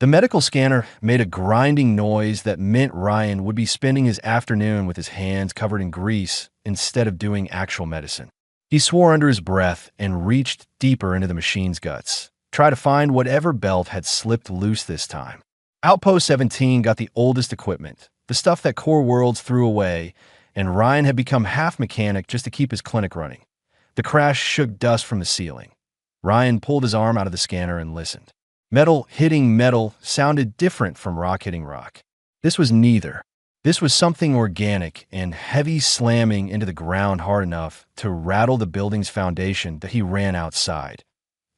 The medical scanner made a grinding noise that meant Ryan would be spending his afternoon with his hands covered in grease instead of doing actual medicine. He swore under his breath and reached deeper into the machine's guts, try to find whatever belt had slipped loose this time. Outpost 17 got the oldest equipment, the stuff that Core Worlds threw away, and Ryan had become half mechanic just to keep his clinic running. The crash shook dust from the ceiling. Ryan pulled his arm out of the scanner and listened. Metal hitting metal sounded different from rock hitting rock. This was neither. This was something organic and heavy, slamming into the ground hard enough to rattle the building's foundation that he ran outside.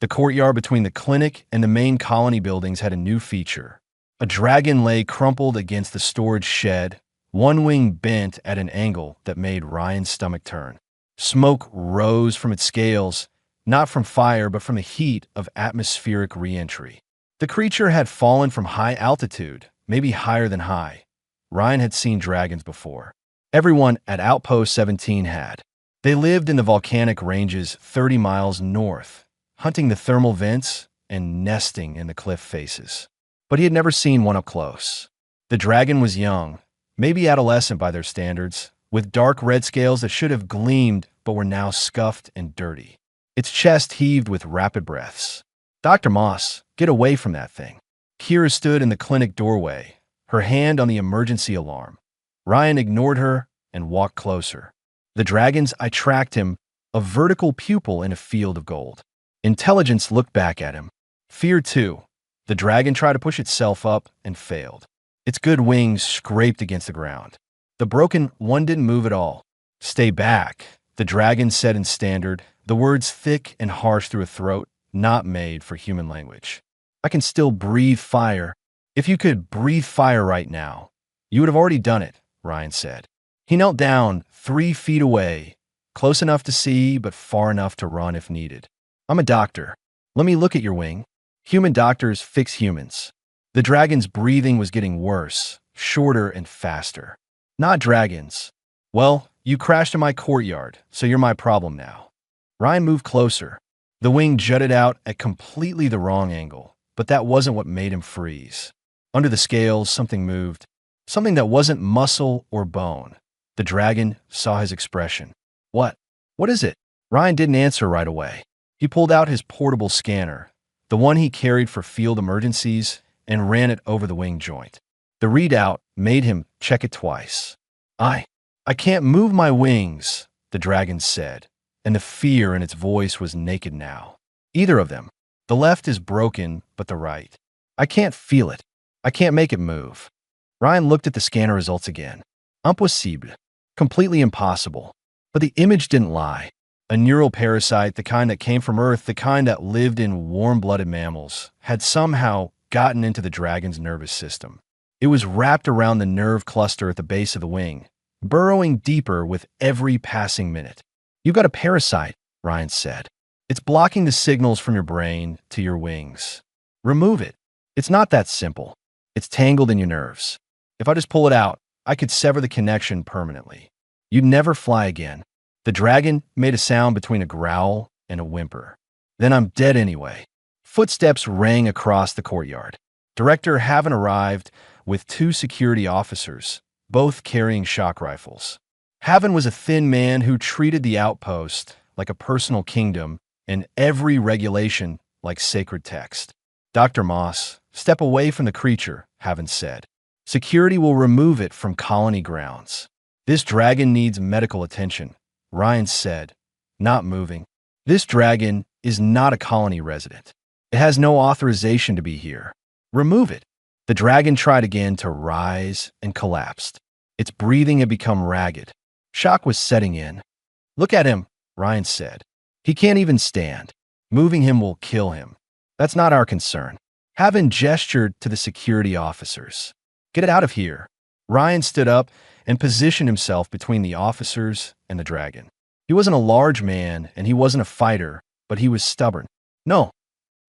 The courtyard between the clinic and the main colony buildings had a new feature. A dragon lay crumpled against the storage shed, one wing bent at an angle that made Ryan's stomach turn. Smoke rose from its scales, not from fire but from the heat of atmospheric re-entry. The creature had fallen from high altitude, maybe higher than high. Ryan had seen dragons before. Everyone at Outpost 17 had. They lived in the volcanic ranges 30 miles north, hunting the thermal vents and nesting in the cliff faces. But he had never seen one up close. The dragon was young, maybe adolescent by their standards, with dark red scales that should have gleamed but were now scuffed and dirty. Its chest heaved with rapid breaths. "Dr. Moss, get away from that thing." Kira stood in the clinic doorway, her hand on the emergency alarm. Ryan ignored her and walked closer. The dragons, I tracked him, a vertical pupil in a field of gold. Intelligence looked back at him. Fear too. The dragon tried to push itself up and failed. Its good wings scraped against the ground. The broken one didn't move at all. "Stay back," the dragon said in standard, the words thick and harsh through a throat not made for human language. "I can still breathe fire. If you could breathe fire right now, you would have already done it," Ryan said. He knelt down 3 feet away, close enough to see but far enough to run if needed. "I'm a doctor. Let me look at your wing. Human doctors fix humans." The dragon's breathing was getting worse, shorter and faster. "Not dragons." "Well, you crashed in my courtyard, so you're my problem now." Ryan moved closer. The wing jutted out at completely the wrong angle, but that wasn't what made him freeze. Under the scales, something moved. Something that wasn't muscle or bone. The dragon saw his expression. "What? What is it?" Ryan didn't answer right away. He pulled out his portable scanner, the one he carried for field emergencies, and ran it over the wing joint. The readout made him check it twice. I can't move my wings," the dragon said, and the fear in its voice was naked now. "Either of them. The left is broken, but the right. I can't feel it. I can't make it move." Ryan looked at the scanner results again. Impossible. Completely impossible. But the image didn't lie. A neural parasite, the kind that came from Earth, the kind that lived in warm-blooded mammals, had somehow gotten into the dragon's nervous system. It was wrapped around the nerve cluster at the base of the wing, burrowing deeper with every passing minute. "You've got a parasite," Ryan said. "It's blocking the signals from your brain to your wings. Remove it." "It's not that simple. It's tangled in your nerves. If I just pull it out, I could sever the connection permanently. You'd never fly again." The dragon made a sound between a growl and a whimper. "Then I'm dead anyway." Footsteps rang across the courtyard. Director Haven arrived with 2 security officers, both carrying shock rifles. Haven was a thin man who treated the outpost like a personal kingdom and every regulation like sacred text. "Dr. Moss, step away from the creature," Haven said. "Security will remove it from colony grounds." "This dragon needs medical attention," Ryan said, not moving. "This dragon is not a colony resident. It has no authorization to be here. Remove it." The dragon tried again to rise and collapsed. Its breathing had become ragged. Shock was setting in. "Look at him," Ryan said. "He can't even stand. Moving him will kill him. That's not our concern." Haven gestured to the security officers. "Get it out of here." Ryan stood up and positioned himself between the officers and the dragon. He wasn't a large man and he wasn't a fighter, but he was stubborn. "No,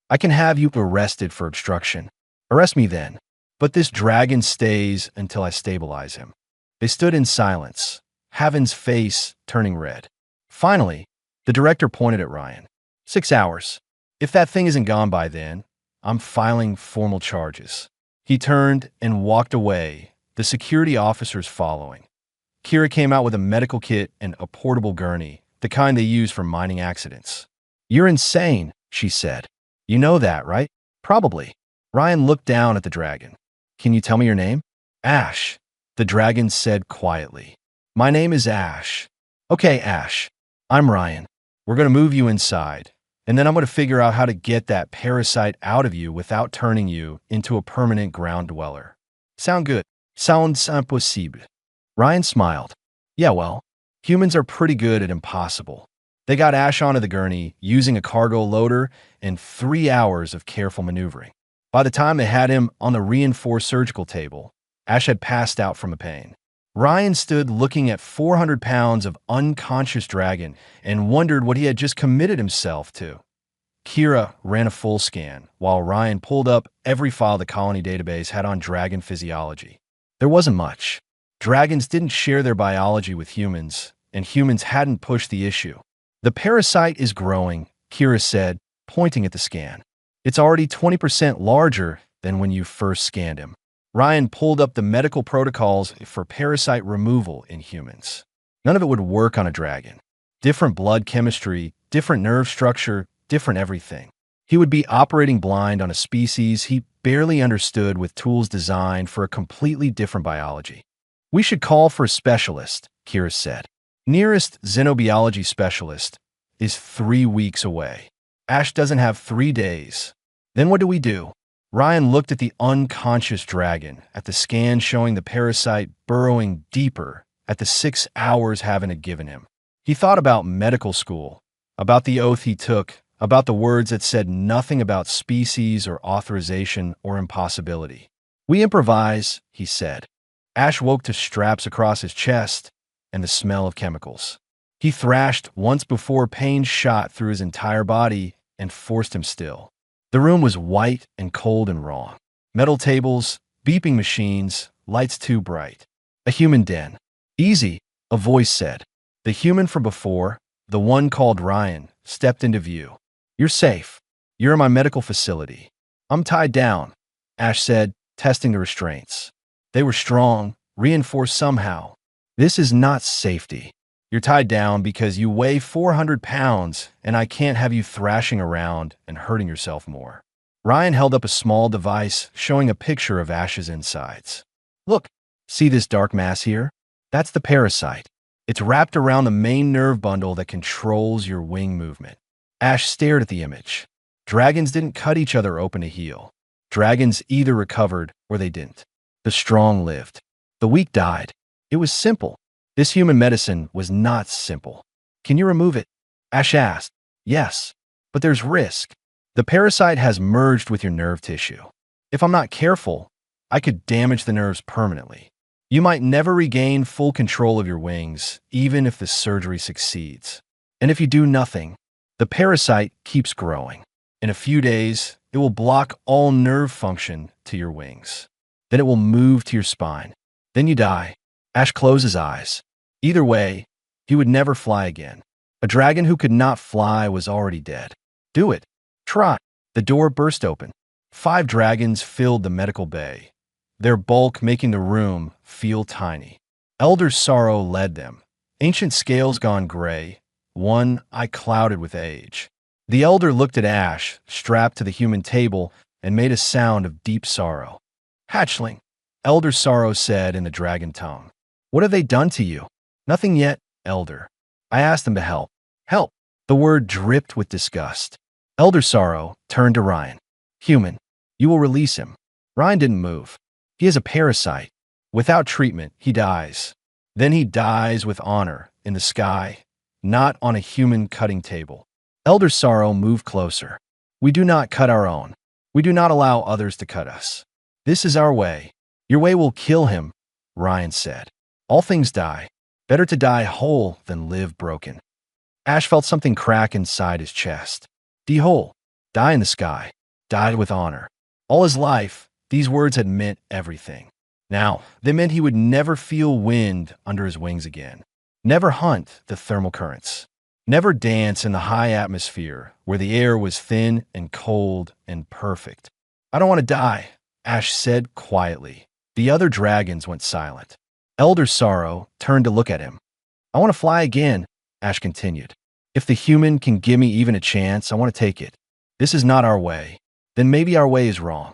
I can have you arrested for obstruction. Arrest me then. But this dragon stays until I stabilize him." They stood in silence, Haven's face turning red. Finally, the director pointed at Ryan. 6 hours. If that thing isn't gone by then, I'm filing formal charges." He turned and walked away, the security officers following. Kira came out with a medical kit and a portable gurney, the kind they use for mining accidents. "You're insane," she said. "You know that, right?" "Probably." Ryan looked down at the dragon. "Can you tell me your name?" "Ash," the dragon said quietly. "My name is Ash." "Okay, Ash. I'm Ryan. We're going to move you inside, and then I'm going to figure out how to get that parasite out of you without turning you into a permanent ground dweller. Sound good?" "Sounds impossible." Ryan smiled. "Yeah, well, humans are pretty good at impossible." They got Ash onto the gurney using a cargo loader and 3 hours of careful maneuvering. By the time they had him on the reinforced surgical table, Ash had passed out from the pain. Ryan stood looking at 400 pounds of unconscious dragon and wondered what he had just committed himself to. Kira ran a full scan, while Ryan pulled up every file the colony database had on dragon physiology. There wasn't much. Dragons didn't share their biology with humans, and humans hadn't pushed the issue. "The parasite is growing," Kira said, pointing at the scan. "It's already 20% larger than when you first scanned him." Ryan pulled up the medical protocols for parasite removal in humans. None of it would work on a dragon. Different blood chemistry, different nerve structure, different everything. He would be operating blind on a species he barely understood with tools designed for a completely different biology. "We should call for a specialist," Kira said. "Nearest xenobiology specialist is 3 weeks away. Ash doesn't have 3 days. Then what do we do?" Ryan looked at the unconscious dragon, at the scan showing the parasite burrowing deeper, at the 6 hours Haven had given him. He thought about medical school, about the oath he took, about the words that said nothing about species or authorization or impossibility. "We improvise," he said. Ash woke to straps across his chest and the smell of chemicals. He thrashed once before pain shot through his entire body and forced him still. The room was white and cold and raw. Metal tables, beeping machines, lights too bright. A human den. "Easy," a voice said. The human from before, the one called Ryan, stepped into view. "You're safe. You're in my medical facility." "I'm tied down," Ash said, testing the restraints. They were strong, reinforced somehow. "This is not safety. You're tied down because you weigh 400 pounds, and I can't have you thrashing around and hurting yourself more." Ryan held up a small device showing a picture of Ash's insides. "Look, see this dark mass here? That's the parasite. It's wrapped around the main nerve bundle that controls your wing movement." Ash stared at the image. Dragons didn't cut each other open to heal. Dragons either recovered or they didn't. The strong lived. The weak died. It was simple. This human medicine was not simple. "Can you remove it?" Ash asked. "Yes, but there's risk. The parasite has merged with your nerve tissue. If I'm not careful, I could damage the nerves permanently. You might never regain full control of your wings, even if the surgery succeeds. And if you do nothing, the parasite keeps growing. In a few days, it will block all nerve function to your wings. Then it will move to your spine. Then you die." Ash closed his eyes. Either way, he would never fly again. A dragon who could not fly was already dead. "Do it. Try." The door burst open. 5 dragons filled the medical bay, their bulk making the room feel tiny. Elder Sorrow led them, ancient scales gone gray, one eye clouded with age. The elder looked at Ash, strapped to the human table, and made a sound of deep sorrow. "Hatchling," Elder Sorrow said in the dragon tongue. "What have they done to you?" "Nothing yet, Elder. I asked them to help." "Help." The word dripped with disgust. Elder Sorrow turned to Ryan. "Human, you will release him." Ryan didn't move. "He is a parasite. Without treatment, he dies. Then he dies with honor, in the sky, not on a human cutting table." Elder Sorrow moved closer. "We do not cut our own. We do not allow others to cut us. This is our way. Your way will kill him," Ryan said. "All things die. Better to die whole than live broken." Ash felt something crack inside his chest. "Die whole. Die in the sky. Die with honor." All his life, these words had meant everything. Now, they meant he would never feel wind under his wings again. Never hunt the thermal currents. Never dance in the high atmosphere where the air was thin and cold and perfect. I don't want to die, Ash said quietly. The other dragons went silent. Elder Sorrow turned to look at him. I want to fly again, Ash continued. If the human can give me even a chance, I want to take it. This is not our way. Then maybe our way is wrong.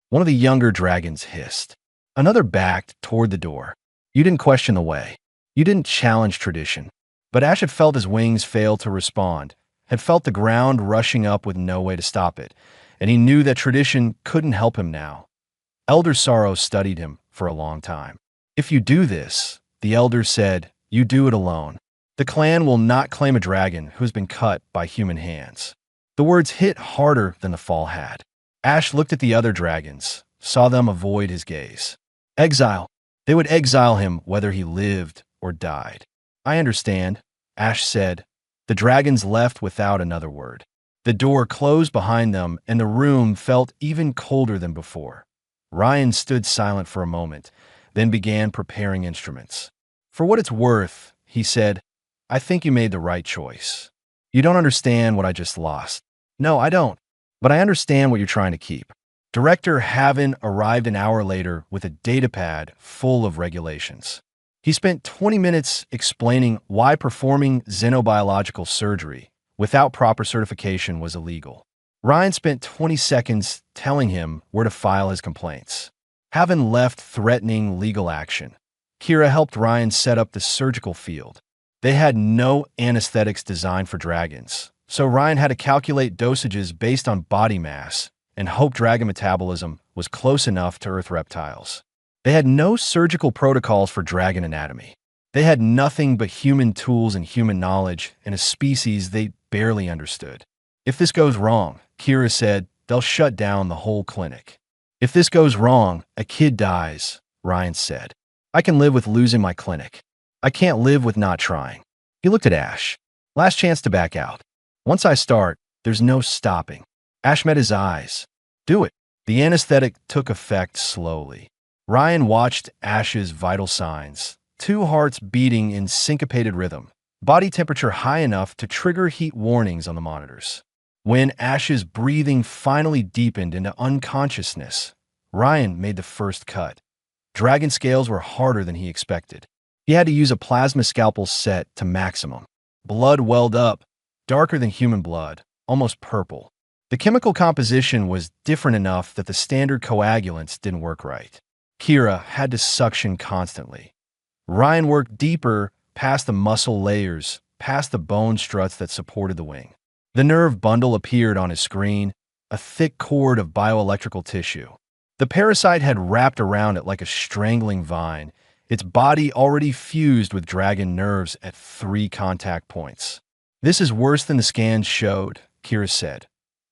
One of the younger dragons hissed. Another backed toward the door. You didn't question the way. You didn't challenge tradition. But Ash had felt his wings fail to respond, had felt the ground rushing up with no way to stop it, and he knew that tradition couldn't help him now. Elder Sorrow studied him for a long time. If you do this, the elder said, you do it alone. The clan will not claim a dragon who has been cut by human hands. The words hit harder than the fall had. Ash looked at the other dragons, saw them avoid his gaze. Exile. They would exile him whether he lived or died. I understand, Ash said. The dragons left without another word. The door closed behind them, and the room felt even colder than before. Ryan stood silent for a moment, then began preparing instruments. For what it's worth, he said, I think you made the right choice. You don't understand what I just lost. No, I don't. But I understand what you're trying to keep. Director Haven arrived an hour later with a datapad full of regulations. He spent 20 minutes explaining why performing xenobiological surgery without proper certification was illegal. Ryan spent 20 seconds telling him where to file his complaints. Haven left threatening legal action. Kira helped Ryan set up the surgical field. They had no anesthetics designed for dragons, so Ryan had to calculate dosages based on body mass and hope dragon metabolism was close enough to Earth reptiles. They had no surgical protocols for dragon anatomy. They had nothing but human tools and human knowledge in a species they barely understood. If this goes wrong, Kira said, they'll shut down the whole clinic. If this goes wrong, a kid dies, Ryan said. I can live with losing my clinic. I can't live with not trying. He looked at Ash. Last chance to back out. Once I start, there's no stopping. Ash met his eyes. Do it. The anesthetic took effect slowly. Ryan watched Ash's vital signs. 2 hearts beating in syncopated rhythm. Body temperature high enough to trigger heat warnings on the monitors. When Ash's breathing finally deepened into unconsciousness, Ryan made the first cut. Dragon scales were harder than he expected. He had to use a plasma scalpel set to maximum. Blood welled up, darker than human blood, almost purple. The chemical composition was different enough that the standard coagulants didn't work right. Kira had to suction constantly. Ryan worked deeper past the muscle layers, past the bone struts that supported the wing. The nerve bundle appeared on his screen, a thick cord of bioelectrical tissue. The parasite had wrapped around it like a strangling vine, its body already fused with dragon nerves at 3 contact points. This is worse than the scans showed, Kira said.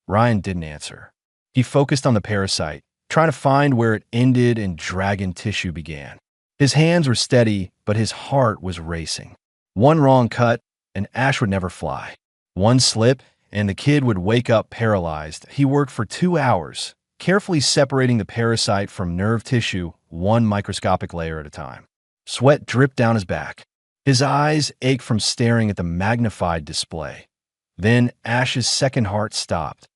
Ryan didn't answer. He focused on the parasite, trying to find where it ended and dragon tissue began. His hands were steady, but his heart was racing. One wrong cut, and Ash would never fly. One slip, and the kid would wake up paralyzed. He worked for 2 hours, carefully separating the parasite from nerve tissue 1 microscopic layer at a time. Sweat dripped down his back. His eyes ached from staring at the magnified display. Then Ash's second heart stopped.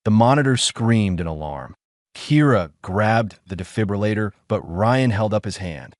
The monitor screamed in alarm. Kira grabbed the defibrillator, but Ryan held up his hand.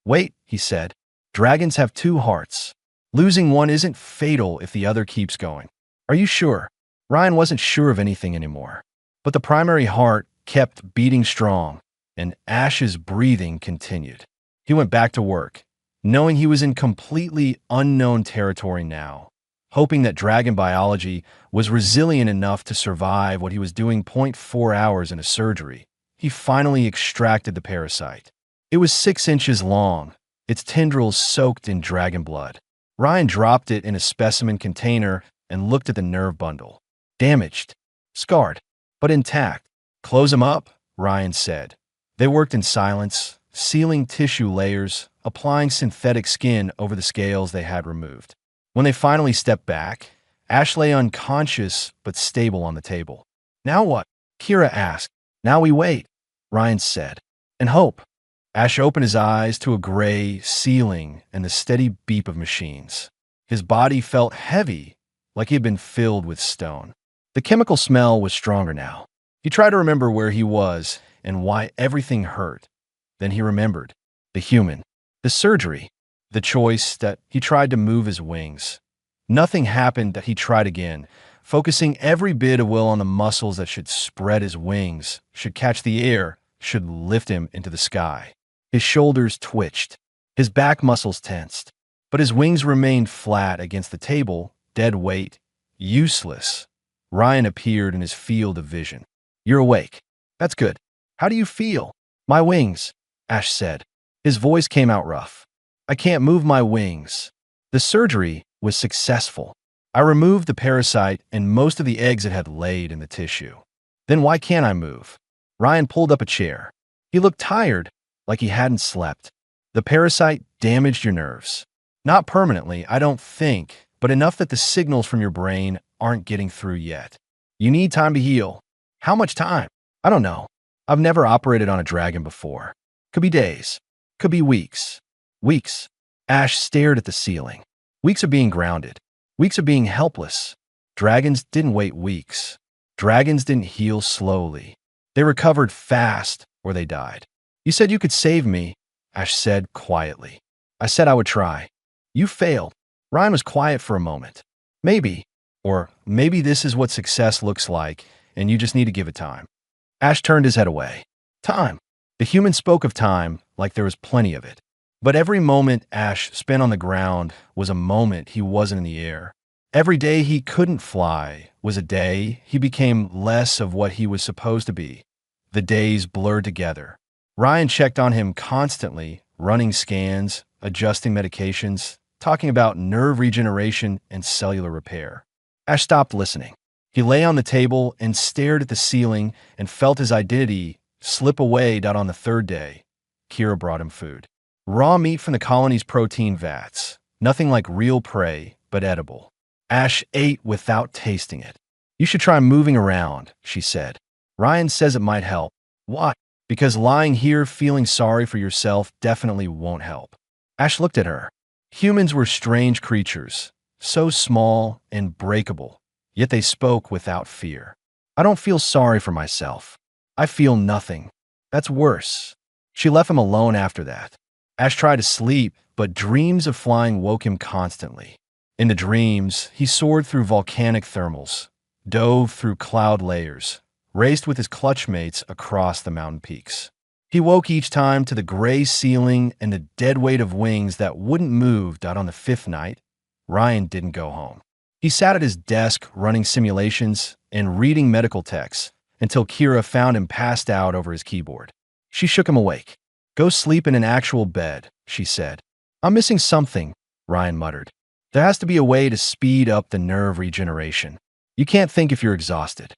Wait, he said. Dragons have 2 hearts. Losing one isn't fatal if the other keeps going. Are you sure? Ryan wasn't sure of anything anymore. But the primary heart kept beating strong, and Ash's breathing continued. He went back to work, knowing he was in completely unknown territory now, hoping that dragon biology was resilient enough to survive what he was doing 0.4 hours in a surgery. He finally extracted the parasite. It was 6 inches long, its tendrils soaked in dragon blood. Ryan dropped it in a specimen container and looked at the nerve bundle. Damaged, scarred, but intact. Close him up, Ryan said. They worked in silence, sealing tissue layers, applying synthetic skin over the scales they had removed. When they finally stepped back, Ash lay unconscious but stable on the table. Now what? Kira asked. Now we wait, Ryan said. And hope. Ash opened his eyes to a gray ceiling and the steady beep of machines. His body felt heavy, like he had been filled with stone. The chemical smell was stronger now. He tried to remember where he was and why everything hurt. Then he remembered the human, the surgery, the choice that he tried to move his wings. Nothing happened that he tried again, focusing every bit of will on the muscles that should spread his wings, should catch the air, should lift him into the sky. His shoulders twitched, his back muscles tensed, but his wings remained flat against the table, dead weight, useless. Ryan appeared in his field of vision. "You're awake. That's good. How do you feel?" "My wings," Ash said. His voice came out rough. "I can't move my wings." The surgery was successful. I removed the parasite and most of the eggs it had laid in the tissue. "Then why can't I move?" Ryan pulled up a chair. He looked tired, like he hadn't slept. "The parasite damaged your nerves. Not permanently, I don't think, but enough that the signals from your brain aren't getting through yet. You need time to heal." "How much time?" "I don't know. I've never operated on a dragon before. Could be days. Could be weeks." "Weeks?" Ash stared at the ceiling. "Weeks of being grounded. Weeks of being helpless." Dragons didn't wait weeks. Dragons didn't heal slowly. They recovered fast or they died. "You said you could save me," Ash said quietly. "I said I would try." "You failed." Ryan was quiet for a moment. "Maybe. Or maybe this is what success looks like, and you just need to give it time." Ash turned his head away. "Time." The human spoke of time like there was plenty of it. But every moment Ash spent on the ground was a moment he wasn't in the air. Every day he couldn't fly was a day he became less of what he was supposed to be. The days blurred together. Ryan checked on him constantly, running scans, adjusting medications, talking about nerve regeneration and cellular repair. Ash stopped listening. He lay on the table and stared at the ceiling and felt his identity slip away. On the third day, Kira brought him food. Raw meat from the colony's protein vats. Nothing like real prey, but edible. Ash ate without tasting it. "You should try moving around," she said. "Ryan says it might help." "Why?" "Because lying here feeling sorry for yourself definitely won't help." Ash looked at her. Humans were strange creatures, so small and breakable, yet they spoke without fear. "I don't feel sorry for myself. I feel nothing. That's worse." She left him alone after that. Ash tried to sleep, but dreams of flying woke him constantly. In the dreams, he soared through volcanic thermals, dove through cloud layers, raced with his clutch mates across the mountain peaks. He woke each time to the gray ceiling and the dead weight of wings that wouldn't move. On the fifth night, Ryan didn't go home. He sat at his desk running simulations and reading medical texts until Kira found him passed out over his keyboard. She shook him awake. "Go sleep in an actual bed," she said. "I'm missing something," Ryan muttered. "There has to be a way to speed up the nerve regeneration. You can't think if you're exhausted."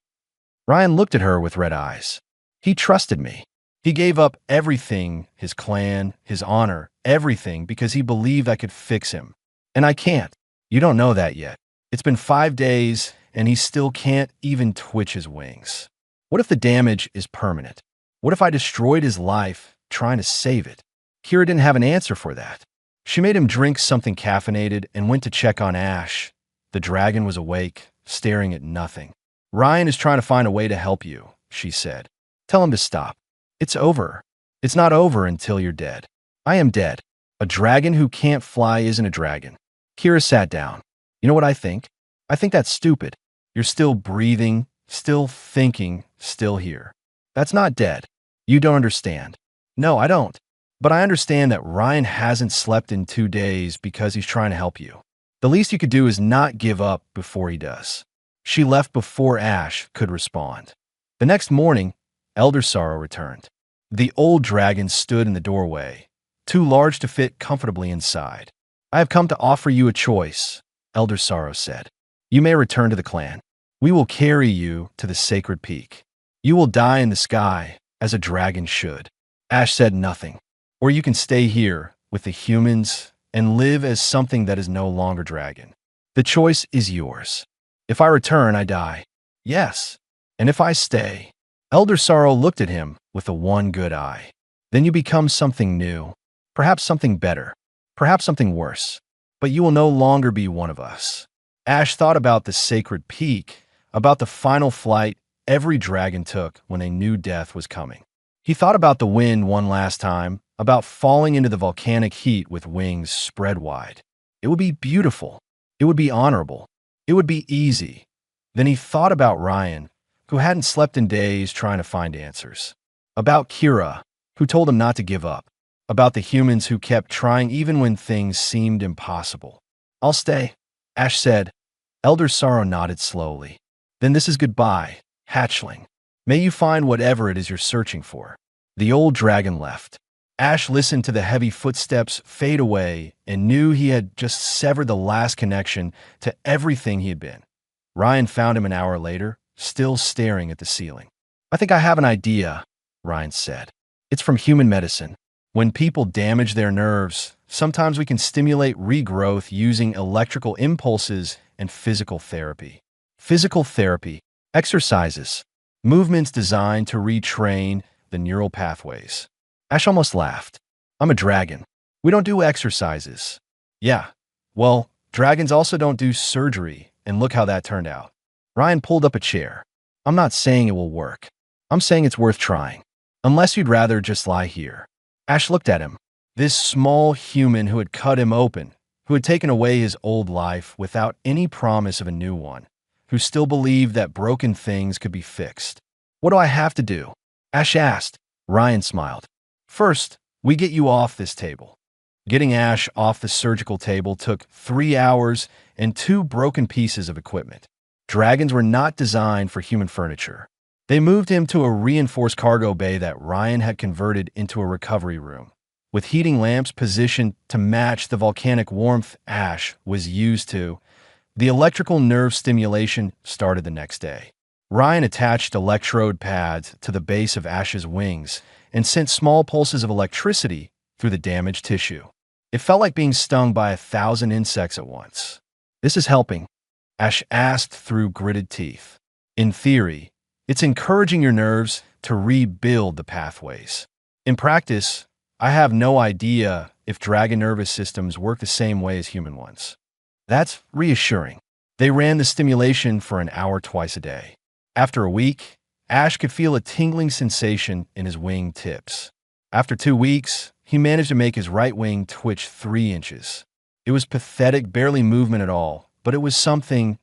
Ryan looked at her with red eyes. "He trusted me. He gave up everything, his clan, his honor, everything because he believed I could fix him. And I can't. You don't know that yet. It's been 5 days, and he still can't even twitch his wings. What if the damage is permanent? What if I destroyed his life trying to save it?" Kira didn't have an answer for that. She made him drink something caffeinated and went to check on Ash. The dragon was awake, staring at nothing. "Ryan is trying to find a way to help you," she said. "Tell him to stop. It's over. It's not over until you're dead." "I am dead. A dragon who can't fly isn't a dragon." Kira sat down. "You know what I think? I think that's stupid. You're still breathing, still thinking, still here. That's not dead. You don't understand." "No, I don't. But I understand that Ryan hasn't slept in 2 days because he's trying to help you. The least you could do is not give up before he does." She left before Ash could respond. The next morning, Elder Sorrow returned. The old dragon stood in the doorway, too large to fit comfortably inside. "I have come to offer you a choice," Elder Sorrow said. "You may return to the clan. We will carry you to the sacred peak. You will die in the sky, as a dragon should." Ash said nothing. "Or you can stay here with the humans and live as something that is no longer dragon. The choice is yours. If I return, I die." "Yes. And if I stay?" Elder Sorrow looked at him with the one good eye. "Then you become something new, perhaps something better, perhaps something worse. But you will no longer be one of us." Ash thought about the sacred peak, about the final flight, every dragon took when they knew death was coming. He thought about the wind one last time, about falling into the volcanic heat with wings spread wide. It would be beautiful. It would be honorable. It would be easy. Then he thought about Ryan, who hadn't slept in days trying to find answers. About Kira, who told him not to give up. About the humans who kept trying even when things seemed impossible. "I'll stay," Ash said. Elder Sorrow nodded slowly. "Then this is goodbye, hatchling. May you find whatever it is you're searching for." The old dragon left. Ash listened to the heavy footsteps fade away and knew he had just severed the last connection to everything he had been. Ryan found him an hour later, still staring at the ceiling. "I think I have an idea," Ryan said. "It's from human medicine. When people damage their nerves, sometimes we can stimulate regrowth using electrical impulses and physical therapy. Physical therapy, exercises, movements designed to retrain the neural pathways." Ash almost laughed. "I'm a dragon. We don't do exercises." "Yeah, well, dragons also don't do surgery, and look how that turned out." Ryan pulled up a chair. "I'm not saying it will work. I'm saying it's worth trying. Unless you'd rather just lie here." Ash looked at him. This small human who had cut him open, who had taken away his old life without any promise of a new one, who still believed that broken things could be fixed. "What do I have to do?" Ash asked. Ryan smiled. "First, we get you off this table." Getting Ash off the surgical table took 3 hours and 2 broken pieces of equipment. Dragons were not designed for human furniture. They moved him to a reinforced cargo bay that Ryan had converted into a recovery room, with heating lamps positioned to match the volcanic warmth Ash was used to. The electrical nerve stimulation started the next day. Ryan attached electrode pads to the base of Ash's wings and sent small pulses of electricity through the damaged tissue. It felt like being stung by 1,000 insects at once. "This is helping?" Ash asked through gritted teeth. "In theory, it's encouraging your nerves to rebuild the pathways. In practice, I have no idea if dragon nervous systems work the same way as human ones." That's reassuring. They ran the stimulation for an hour twice a day. After a week, Ash could feel a tingling sensation in his wing tips. After 2 weeks, he managed to make his right wing twitch 3 inches. It was pathetic, barely movement at all, but it was something.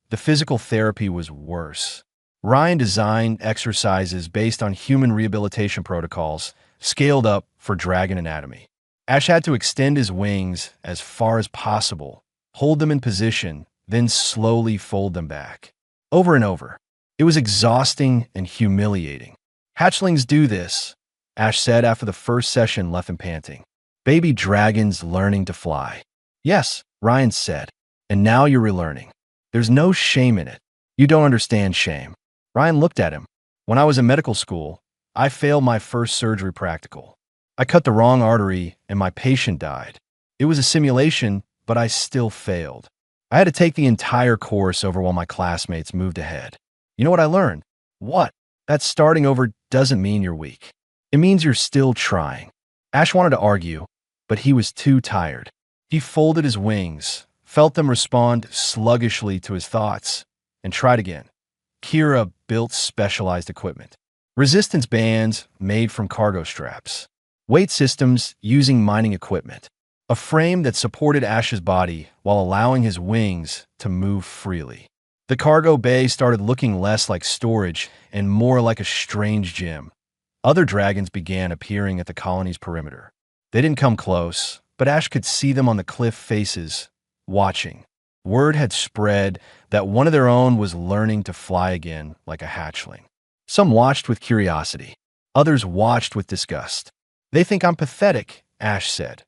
The physical therapy was worse. Ryan designed exercises based on human rehabilitation protocols, scaled up for dragon anatomy. Ash had to extend his wings as far as possible, hold them in position, then slowly fold them back. Over and over. It was exhausting and humiliating. "Hatchlings do this," Ash said after the first session left him panting. "Baby dragons learning to fly." "Yes," Ryan said, "and now you're relearning. There's no shame in it. You don't understand shame." Ryan looked at him. "When I was in medical school, I failed my first surgery practical. I cut the wrong artery and my patient died. It was a simulation, but I still failed. I had to take the entire course over while my classmates moved ahead. You know what I learned?" "What?" "That starting over doesn't mean you're weak. It means you're still trying." Ash wanted to argue, but he was too tired. He folded his wings, felt them respond sluggishly to his thoughts, and tried again. Kira built specialized equipment. Resistance bands made from cargo straps. Weight systems using mining equipment. A frame that supported Ash's body while allowing his wings to move freely. The cargo bay started looking less like storage and more like a strange gym. Other dragons began appearing at the colony's perimeter. They didn't come close, but Ash could see them on the cliff faces, watching. Word had spread that one of their own was learning to fly again like a hatchling. Some watched with curiosity. Others watched with disgust. "They think I'm pathetic," Ash said.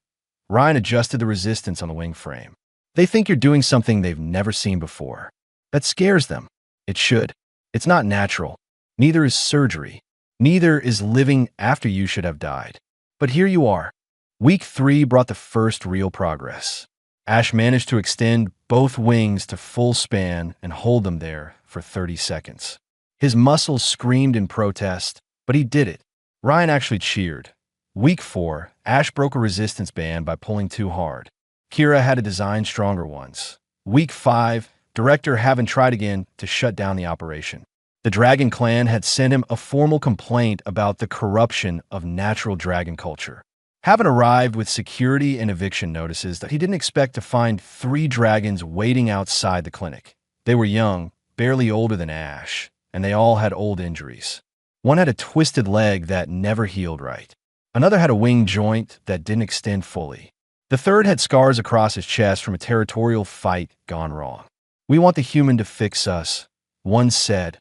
Ryan adjusted the resistance on the wing frame. "They think you're doing something they've never seen before. That scares them. It should. It's not natural. Neither is surgery. Neither is living after you should have died. But here you are." Week 3 brought the first real progress. Ash managed to extend both wings to full span and hold them there for 30 seconds. His muscles screamed in protest, but he did it. Ryan actually cheered. Week 4, Ash broke a resistance band by pulling too hard. Kira had to design stronger ones. Week 5, Director Haven't tried again to shut down the operation. The dragon clan had sent him a formal complaint about the corruption of natural dragon culture. Having arrived with security and eviction notices that he didn't expect to find 3 dragons waiting outside the clinic. They were young, barely older than Ash, and they all had old injuries. One had a twisted leg that never healed right. Another had a wing joint that didn't extend fully. The third had scars across his chest from a territorial fight gone wrong. "We want the human to fix us," one said.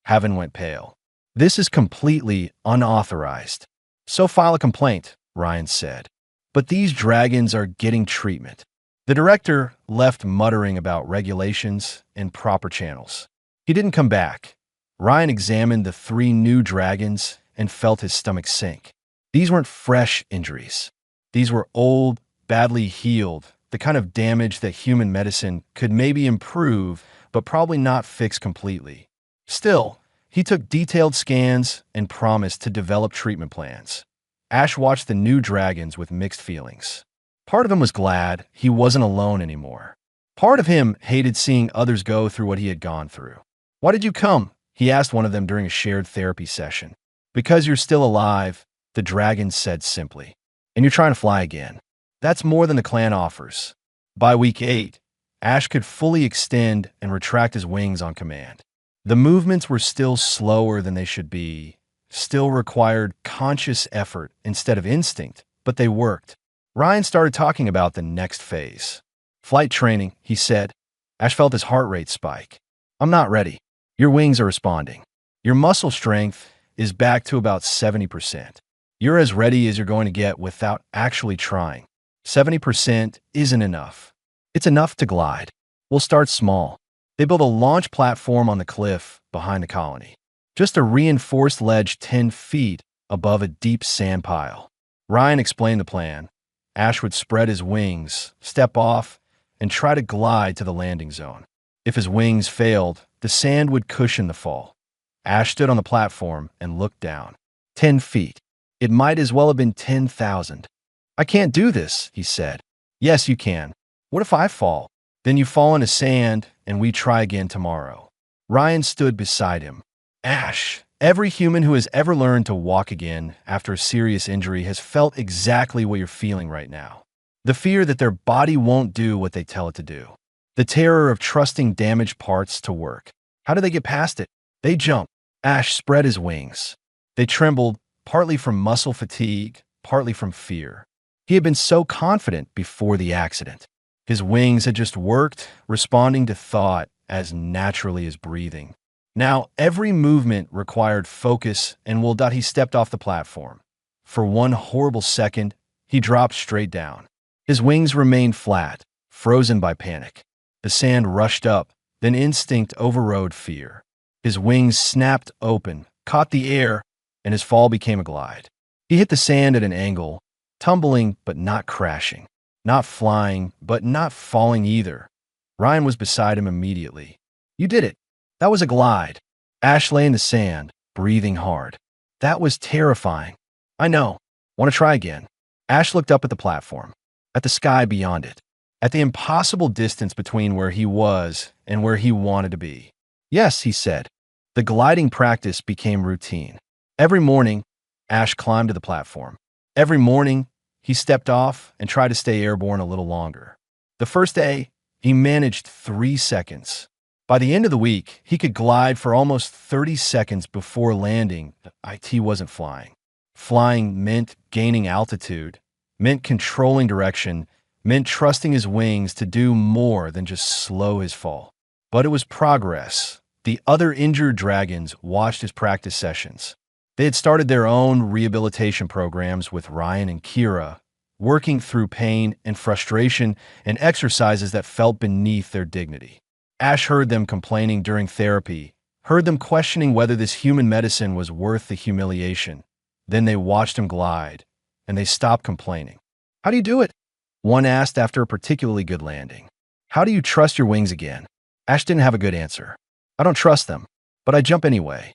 Haven went pale. "This is completely unauthorized. So file a complaint," Ryan said. "But these dragons are getting treatment." The director left muttering about regulations and proper channels. He didn't come back. Ryan examined the 3 new dragons and felt his stomach sink. These weren't fresh injuries. These were old, badly healed, the kind of damage that human medicine could maybe improve, but probably not fix completely. Still, he took detailed scans and promised to develop treatment plans. Ash watched the new dragons with mixed feelings. Part of him was glad he wasn't alone anymore. Part of him hated seeing others go through what he had gone through. "Why did you come?" he asked one of them during a shared therapy session. "Because you're still alive," the dragon said simply. "And you're trying to fly again. That's more than the clan offers." By week 8, Ash could fully extend and retract his wings on command. The movements were still slower than they should be, still required conscious effort instead of instinct, but they worked. Ryan started talking about the next phase. "Flight training," he said. Ash felt his heart rate spike. "I'm not ready. Your wings are responding. Your muscle strength is back to about 70%. You're as ready as you're going to get without actually trying. 70% isn't enough. It's enough to glide. We'll start small." They built a launch platform on the cliff behind the colony. Just a reinforced ledge 10 feet above a deep sand pile. Ryan explained the plan. Ash would spread his wings, step off, and try to glide to the landing zone. If his wings failed, the sand would cushion the fall. Ash stood on the platform and looked down. 10 feet. It might as well have been 10,000. "I can't do this," he said. "Yes, you can. What if I fall? Then you fall into sand, and we try again tomorrow." Ryan stood beside him. "Ash, every human who has ever learned to walk again after a serious injury has felt exactly what you're feeling right now. The fear that their body won't do what they tell it to do. The terror of trusting damaged parts to work. How do they get past it? They jump." Ash spread his wings. They trembled, partly from muscle fatigue, partly from fear. He had been so confident before the accident. His wings had just worked, responding to thought as naturally as breathing. Now, every movement required focus, and he stepped off the platform. For one horrible second, he dropped straight down. His wings remained flat, frozen by panic. The sand rushed up, then instinct overrode fear. His wings snapped open, caught the air, and his fall became a glide. He hit the sand at an angle, tumbling but not crashing. Not flying, but not falling either. Ryan was beside him immediately. "You did it. That was a glide." Ash lay in the sand, breathing hard. "That was terrifying." "I know. Want to try again?" Ash looked up at the platform, at the sky beyond it, at the impossible distance between where he was and where he wanted to be. "Yes," he said. The gliding practice became routine. Every morning, Ash climbed to the platform. Every morning, he stepped off and tried to stay airborne a little longer. The first day, he managed 3 seconds. By the end of the week, he could glide for almost 30 seconds before landing. It wasn't flying. Flying meant gaining altitude, meant controlling direction, meant trusting his wings to do more than just slow his fall. But it was progress. The other injured dragons watched his practice sessions. They had started their own rehabilitation programs with Ryan and Kira, working through pain and frustration and exercises that felt beneath their dignity. Ash heard them complaining during therapy, heard them questioning whether this human medicine was worth the humiliation. Then they watched him glide, and they stopped complaining. "How do you do it?" one asked after a particularly good landing. "How do you trust your wings again?" Ash didn't have a good answer. "I don't trust them, but I jump anyway."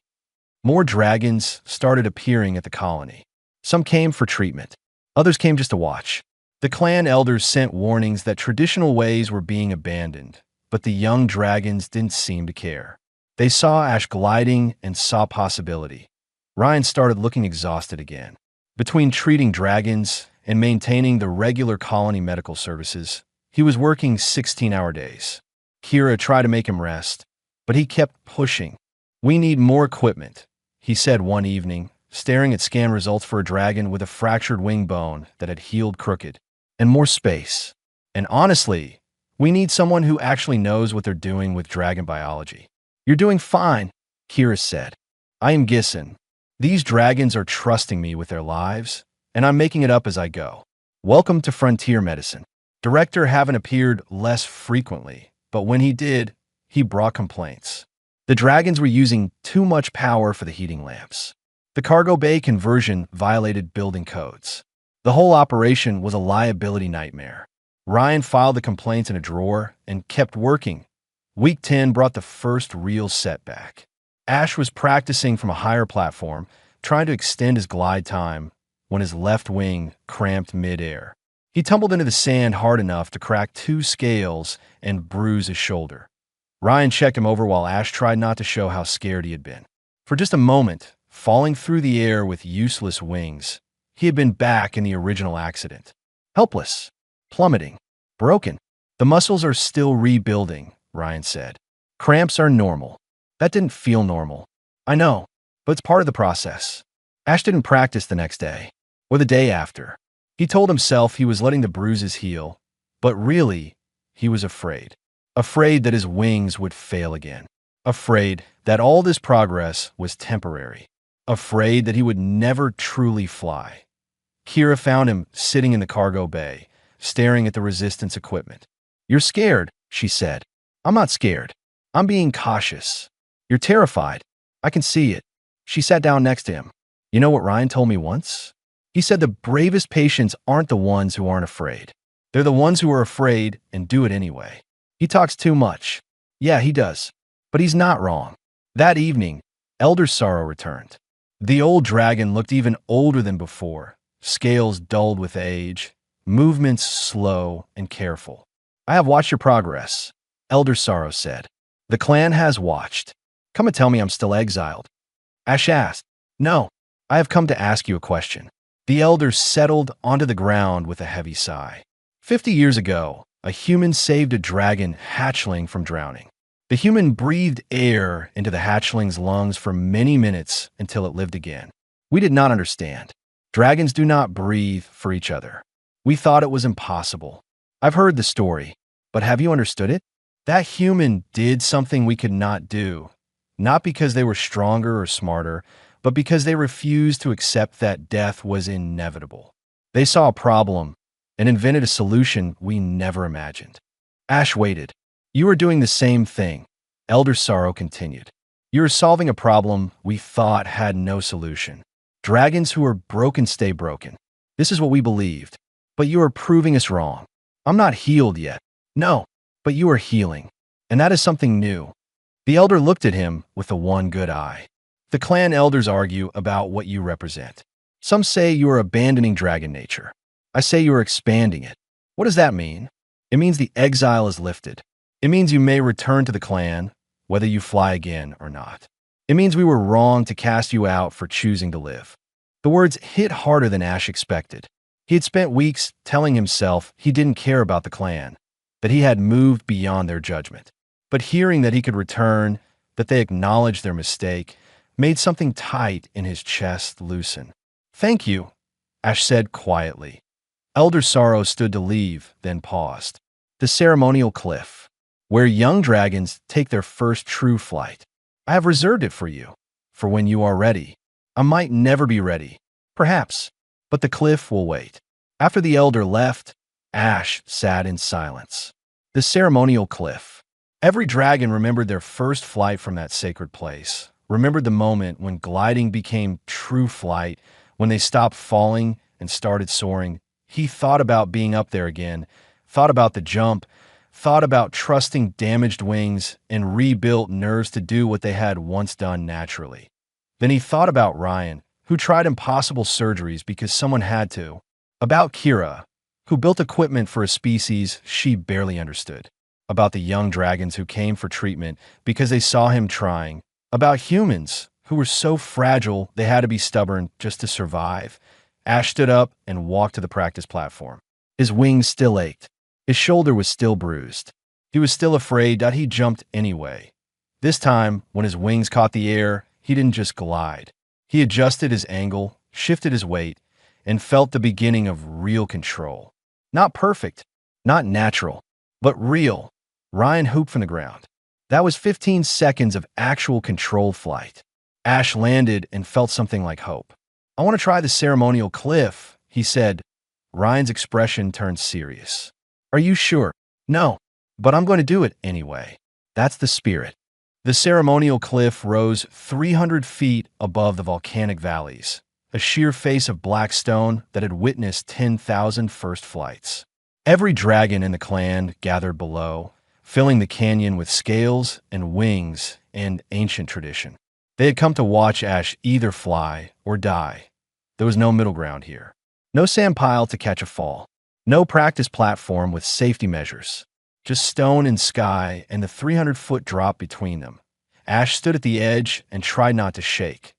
More dragons started appearing at the colony. Some came for treatment. Others came just to watch. The clan elders sent warnings that traditional ways were being abandoned, but the young dragons didn't seem to care. They saw Ash gliding and saw possibility. Ryan started looking exhausted again. Between treating dragons and maintaining the regular colony medical services, he was working 16-hour days. Kira tried to make him rest, but he kept pushing. "We need more equipment," he said one evening, staring at scan results for a dragon with a fractured wing bone that had healed crooked. "And more space. And honestly, we need someone who actually knows what they're doing with dragon biology." "You're doing fine," Kira said. "I am guessing. These dragons are trusting me with their lives, and I'm making it up as I go. Welcome to Frontier Medicine." Director haven't appeared less frequently, but when he did, he brought complaints. The dragons were using too much power for the heating lamps. The cargo bay conversion violated building codes. The whole operation was a liability nightmare. Ryan filed the complaints in a drawer and kept working. Week 10 brought the first real setback. Ash was practicing from a higher platform, trying to extend his glide time, when his left wing cramped mid-air. He tumbled into the sand hard enough to crack 2 scales and bruise his shoulder. Ryan checked him over while Ash tried not to show how scared he had been. For just a moment, falling through the air with useless wings, he had been back in the original accident. Helpless, plummeting, broken. "The muscles are still rebuilding," Ryan said. "Cramps are normal." That didn't feel normal. "I know, but it's part of the process." Ash didn't practice the next day, or the day after. He told himself he was letting the bruises heal, but really, he was afraid. Afraid that his wings would fail again. Afraid that all this progress was temporary. Afraid that he would never truly fly. Kira found him sitting in the cargo bay, staring at the resistance equipment. "You're scared," she said. "I'm not scared. I'm being cautious." "You're terrified. I can see it." She sat down next to him. "You know what Ryan told me once? He said the bravest patients aren't the ones who aren't afraid. They're the ones who are afraid and do it anyway. He talks too much." "Yeah, he does. But he's not wrong." That evening, Elder Sorrow returned. The old dragon looked even older than before, scales dulled with age, movements slow and careful. "I have watched your progress," Elder Sorrow said. "The clan has watched. Come and tell me I'm still exiled." Ash asked. "No, I have come to ask you a question." The elder settled onto the ground with a heavy sigh. 50 years ago, a human saved a dragon hatchling from drowning. The human breathed air into the hatchling's lungs for many minutes until it lived again. We did not understand. Dragons do not breathe for each other. We thought it was impossible. I've heard the story, but have you understood it? That human did something we could not do, not because they were stronger or smarter, but because they refused to accept that death was inevitable. They saw a problem and invented a solution we never imagined. Ash waited. "You are doing the same thing," Elder Sorrow continued. "You are solving a problem we thought had no solution. Dragons who are broken stay broken. This is what we believed. But you are proving us wrong. I'm not healed yet." "No, but you are healing. And that is something new." The elder looked at him with the one good eye. "The clan elders argue about what you represent. Some say you are abandoning dragon nature. I say you are expanding it. What does that mean?" "It means the exile is lifted. It means you may return to the clan, whether you fly again or not. It means we were wrong to cast you out for choosing to live." The words hit harder than Ash expected. He had spent weeks telling himself he didn't care about the clan, that he had moved beyond their judgment. But hearing that he could return, that they acknowledged their mistake, made something tight in his chest loosen. "Thank you," Ash said quietly. Elder Sorrow stood to leave, then paused. "The ceremonial cliff, where young dragons take their first true flight. I have reserved it for you, for when you are ready. I might never be ready, perhaps, but the cliff will wait." After the elder left, Ash sat in silence. The ceremonial cliff. Every dragon remembered their first flight from that sacred place, remembered the moment when gliding became true flight, when they stopped falling and started soaring. He thought about being up there again, thought about the jump, thought about trusting damaged wings and rebuilt nerves to do what they had once done naturally. Then he thought about Ryan, who tried impossible surgeries because someone had to. About Kira, who built equipment for a species she barely understood. about the young dragons who came for treatment because they saw him trying, about humans who were so fragile they had to be stubborn just to survive. Ash stood up and walked to the practice platform. His wings still ached. His shoulder was still bruised. He was still afraid that he jumped anyway. This time, when his wings caught the air, he didn't just glide. He adjusted his angle, shifted his weight, and felt the beginning of real control. Not perfect, not natural, but real. Ryan hooped from the ground. That was 15 seconds of actual controlled flight. Ash landed and felt something like hope. "I want to try the ceremonial cliff," he said. Ryan's expression turned serious. "Are you sure?" "No, but I'm going to do it anyway." That's the spirit. The ceremonial cliff rose 300 feet above the volcanic valleys, a sheer face of black stone that had witnessed 10,000 first flights. Every dragon in the clan gathered below, filling the canyon with scales and wings and ancient tradition. They had come to watch Ash either fly or die. There was no middle ground here. No sand pile to catch a fall. No practice platform with safety measures. Just stone and sky and the 300-foot drop between them. Ash stood at the edge and tried not to shake.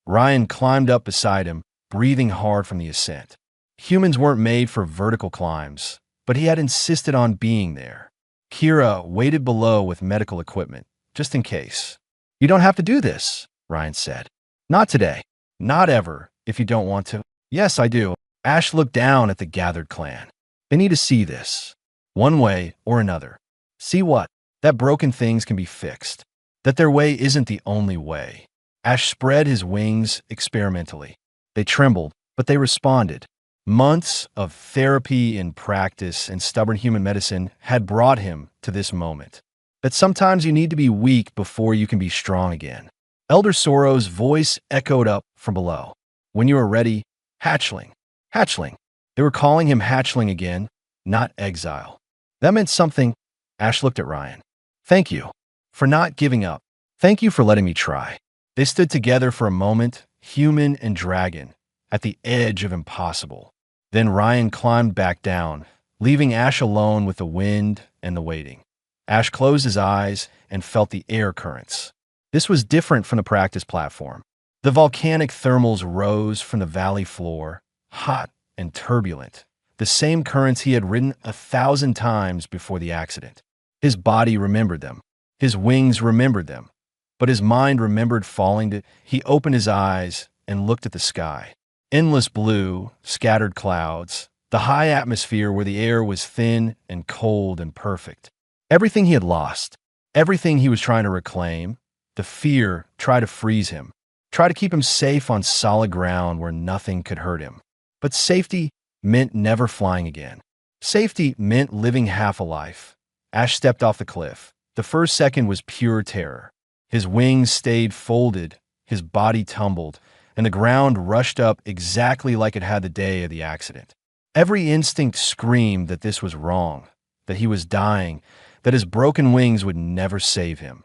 Ryan climbed up beside him, breathing hard from the ascent. Humans weren't made for vertical climbs, but he had insisted on being there. Kira waited below with medical equipment, just in case. "You don't have to do this," Ryan said. "Not today. Not ever, if you don't want to." "Yes, I do." Ash looked down at the gathered clan. "They need to see this. One way or another. See what? That broken things can be fixed. That their way isn't the only way." Ash spread his wings experimentally. They trembled, but they responded. Months of therapy and practice and stubborn human medicine had brought him to this moment. That sometimes you need to be weak before you can be strong again. Elder Sorrow's voice echoed up from below. "When you are ready, hatchling. Hatchling." They were calling him hatchling again, not exile. That meant something. Ash looked at Ryan. "Thank you for not giving up. Thank you for letting me try." They stood together for a moment, human and dragon, at the edge of impossible. Then Ryan climbed back down, leaving Ash alone with the wind and the waiting. Ash closed his eyes and felt the air currents. This was different from the practice platform. The volcanic thermals rose from the valley floor, hot and turbulent, the same currents he had ridden 1,000 times before the accident. His body remembered them. His wings remembered them. But his mind remembered falling. He opened his eyes and looked at the sky. Endless blue, scattered clouds, the high atmosphere where the air was thin and cold and perfect. Everything he had lost, everything he was trying to reclaim, the fear tried to freeze him, tried to keep him safe on solid ground where nothing could hurt him. But safety meant never flying again. Safety meant living half a life. Ash stepped off the cliff. The first second was pure terror. His wings stayed folded, his body tumbled, and the ground rushed up exactly like it had the day of the accident. Every instinct screamed that this was wrong, that he was dying, that his broken wings would never save him.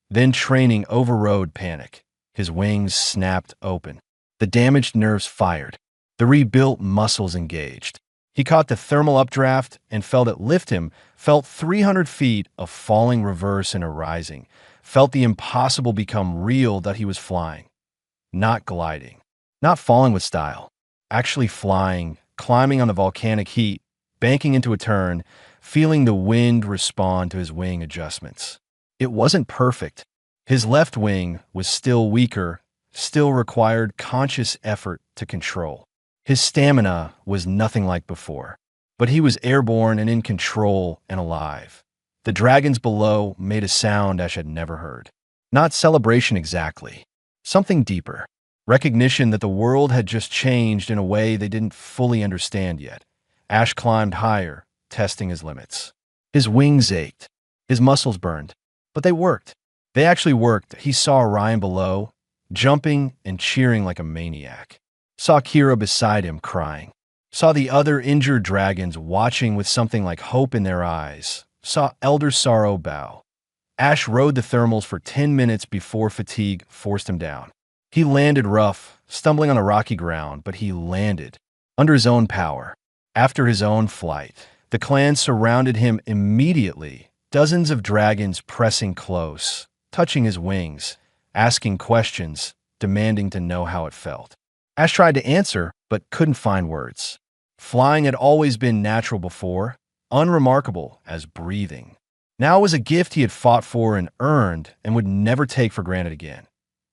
Then training overrode panic. His wings snapped open. The damaged nerves fired. The rebuilt muscles engaged. He caught the thermal updraft and felt it lift him, felt 300 feet of falling reverse and a rising, felt the impossible become real that he was flying. Not gliding, not falling with style, actually flying, climbing on the volcanic heat, banking into a turn, feeling the wind respond to his wing adjustments. It wasn't perfect. His left wing was still weaker, still required conscious effort to control. His stamina was nothing like before, but he was airborne and in control and alive. The dragons below made a sound Ash had never heard. Not celebration exactly. Something deeper. Recognition that the world had just changed in a way they didn't fully understand yet. Ash climbed higher, testing his limits. His wings ached. His muscles burned. But they worked. They actually worked. He saw Orion below, jumping and cheering like a maniac. Saw Kira beside him crying. Saw the other injured dragons watching with something like hope in their eyes. Saw Elder Sorrow bow. Ash rode the thermals for 10 minutes before fatigue forced him down. He landed rough, stumbling on the rocky ground, but he landed under his own power. After his own flight, the clan surrounded him immediately dozens of dragons pressing close, touching his wings, asking questions, demanding to know how it felt. Ash tried to answer, but couldn't find words. Flying had always been natural before, unremarkable as breathing. Now it was a gift he had fought for and earned and would never take for granted again.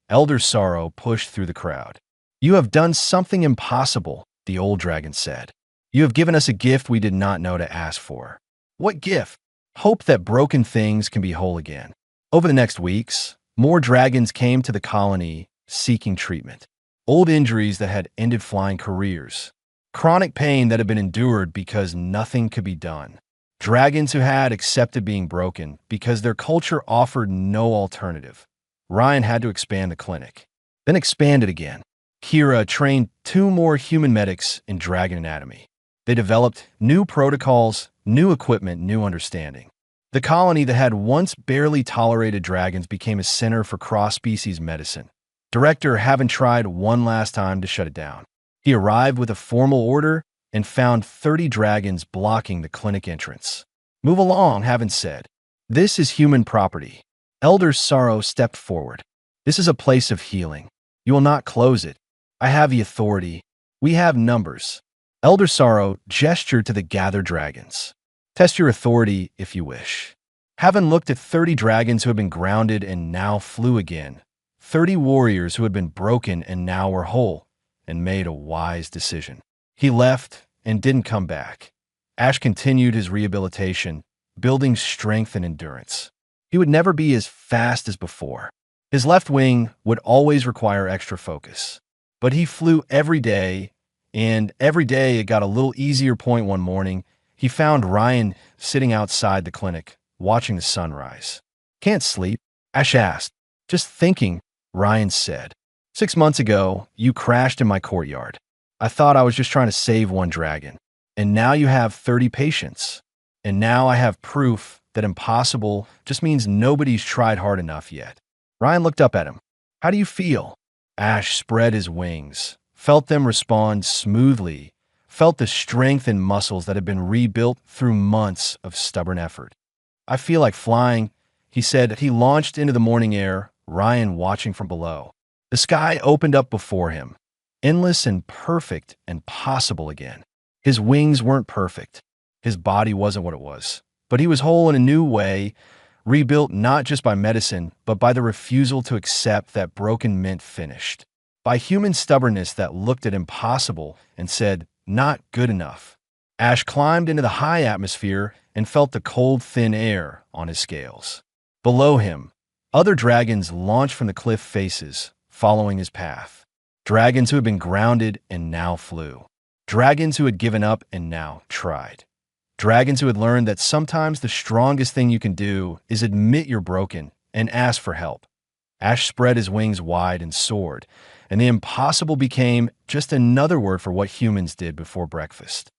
Elder Sorrow pushed through the crowd. "You have done something impossible," the old dragon said. "You have given us a gift we did not know to ask for." "What gift?" "Hope that broken things can be whole again." Over the next weeks, more dragons came to the colony seeking treatment. Old injuries that had ended flying careers. Chronic pain that had been endured because nothing could be done. Dragons who had accepted being broken because their culture offered no alternative. Ryan had to expand the clinic, then expand it again. Kira trained 2 more human medics in dragon anatomy. They developed new protocols, new equipment, new understanding. The colony that had once barely tolerated dragons became a center for cross-species medicine. Director Haven tried one last time to shut it down. He arrived with a formal order and found 30 dragons blocking the clinic entrance. "Move along," Haven said. "This is human property." Elder Sorrow stepped forward. "This is a place of healing. You will not close it. I have the authority. We have numbers." Elder Sorrow gestured to the gathered dragons. "Test your authority if you wish." Haven looked at 30 dragons who had been grounded and now flew again. 30 warriors who had been broken and now were whole, and made a wise decision. He left and didn't come back. Ash continued his rehabilitation, building strength and endurance. He would never be as fast as before. His left wing would always require extra focus. But he flew every day, and every day it got a little easier. One morning, he found Ryan sitting outside the clinic, watching the sunrise. "Can't sleep?" Ash asked. "Just thinking," Ryan said. "6 months ago, you crashed in my courtyard. I thought I was just trying to save one dragon. And now you have 30 patients. And now I have proof that impossible just means nobody's tried hard enough yet." Ryan looked up at him. "How do you feel?" Ash spread his wings, felt them respond smoothly, felt the strength in muscles that had been rebuilt through months of stubborn effort. "I feel like flying," he said. He launched into the morning air, Ryan watching from below. The sky opened up before him, endless and perfect and possible again. His wings weren't perfect. His body wasn't what it was. But he was whole in a new way, rebuilt not just by medicine, but by the refusal to accept that broken meant finished. By human stubbornness that looked at impossible and said, "Not good enough." Ash climbed into the high atmosphere and felt the cold, thin air on his scales. Below him, other dragons launched from the cliff faces, following his path. Dragons who had been grounded and now flew. Dragons who had given up and now tried. Dragons who had learned that sometimes the strongest thing you can do is admit you're broken and ask for help. Ash spread his wings wide and soared, and the impossible became just another word for what humans did before breakfast.